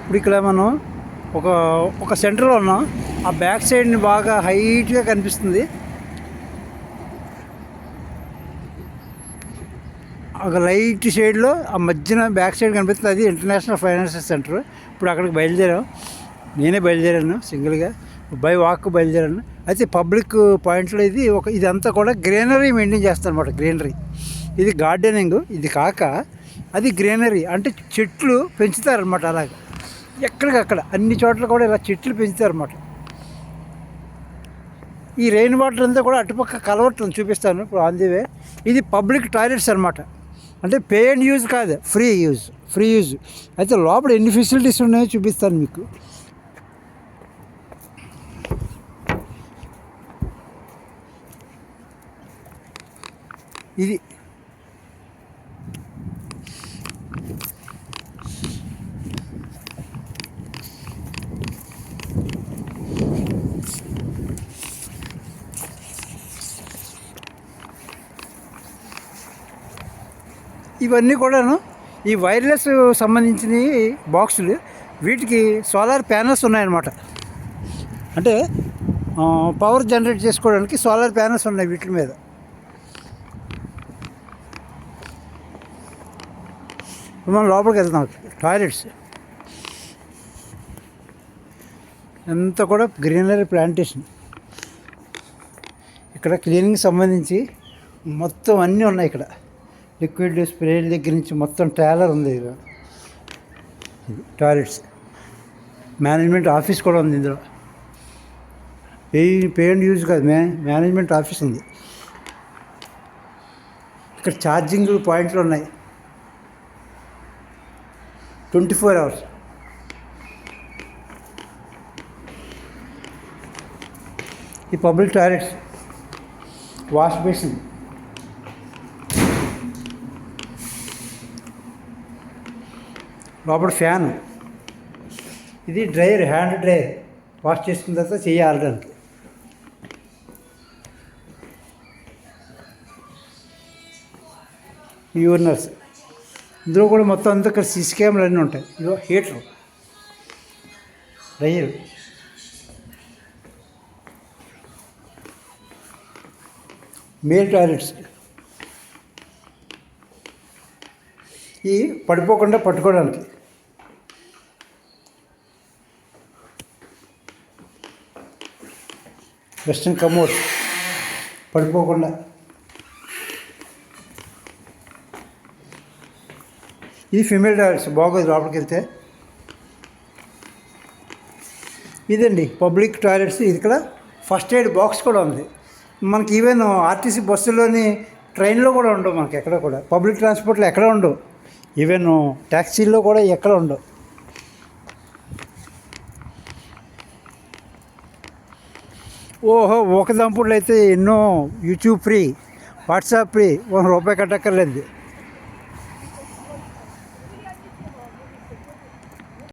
ఇప్పుడు ఇక్కడ మనం ఒక ఒక సెంటర్లో ఉన్నాం. ఆ బ్యాక్ సైడ్ని బాగా హైట్గా కనిపిస్తుంది. ఒక లైట్ షేడ్లో ఆ మధ్యన బ్యాక్ సైడ్ కనిపిస్తుంది. అది ఇంటర్నేషనల్ ఫైనాన్షియల్ సెంటర్. ఇప్పుడు అక్కడికి బయలుదేరాం. నేనే బయలుదేరాను సింగిల్గా, బై వాక్ బయలుదేరాను. అయితే పబ్లిక్ పాయింట్లో ఇదంతా కూడా గ్రీనరీ మెయింటైన్ చేస్తారు అనమాట. గ్రీనరీ, ఇది గార్డెనింగ్. ఇది కాక అది గ్రీనరీ అంటే చెట్లు పెంచుతారనమాట. అలాగే ఎక్కడికక్కడ అన్ని చోట్ల కూడా ఇలా చెట్లు పెంచుతారన్నమాట. ఈ రెయిన్ వాటర్ అంతా కూడా అటుపక్క కలవట్లను చూపిస్తాను ఇప్పుడు ఆన్ ది వే. ఇది పబ్లిక్ టాయిలెట్స్ అనమాట. అంటే పే అండ్ యూజ్ కాదు, ఫ్రీ యూజ్. అయితే లోపల ఎన్ని ఫెసిలిటీస్ ఉన్నాయో చూపిస్తాను మీకు. ఇది ఇవన్నీ కూడాను ఈ వైర్లెస్ సంబంధించిన బాక్సులు. వీటికి సోలార్ ప్యానల్స్ ఉన్నాయన్నమాట. అంటే పవర్ జనరేట్ చేసుకోవడానికి సోలార్ ప్యానల్స్ ఉన్నాయి వీటి మీద. మనం లోపలికి వెళ్తాం. టాయిలెట్స్ అంతా కూడా గ్రీనరీ ప్లాంటేషన్. ఇక్కడ క్లీనింగ్ సంబంధించి మొత్తం అన్నీ ఉన్నాయి. ఇక్కడ లిక్విడ్ స్ప్రే దగ్గర నుంచి మొత్తం ట్రైలర్ ఉంది. ఇది టాయిలెట్స్ మేనేజ్మెంట్ ఆఫీస్ కూడా ఉంది ఇందులో. పే అండ్ యూజ్ కాదు, మేనేజ్మెంట్ ఆఫీస్ ఉంది. ఇక్కడ ఛార్జింగ్ పాయింట్లు ఉన్నాయి 24 hours. ఈ పబ్లిక్ టాయిలెట్స్, వాష్ బేసిన్, లోపల ఫ్యాన్. ఇది డ్రైయర్, హ్యాండ్ డ్రైయర్. వాష్ చేసుకున్న తర్వాత చేయాలడానికి. యూరినర్స్. ఇందులో కూడా మొత్తం అంతా ఇక్కడ సీసీ కెమెరాలు అన్నీ ఉంటాయి. ఇదో హీటర్, డ్రైయర్. Male toilets. ఈ పడిపోకుండా పట్టుకోవడానికి. వెస్ట్రన్ కమోడ్ పడిపోకుండా. ఇది ఫీమేల్ టాయిలెట్స్, బాగోదు లోపలికి వెళ్తే. ఇదండి పబ్లిక్ టాయిలెట్స్. ఇది ఇక్కడ ఫస్ట్ ఎయిడ్ బాక్స్ కూడా ఉంది. మనకి ఈవెన్ ఆర్టీసీ బస్సుల్లోని, ట్రైన్లో కూడా ఉండవు మనకి. ఎక్కడ కూడా పబ్లిక్ ట్రాన్స్పోర్ట్లో ఎక్కడ ఉండవు. ఈవెన్ ట్యాక్సీల్లో కూడా ఎక్కడ ఉండవు. ఒక దంపుళ్ళు అయితే ఎన్నో. యూట్యూబ్ ఫ్రీ, వాట్సాప్ ఫ్రీ, ₹1 కట్టక్కర్లేదు.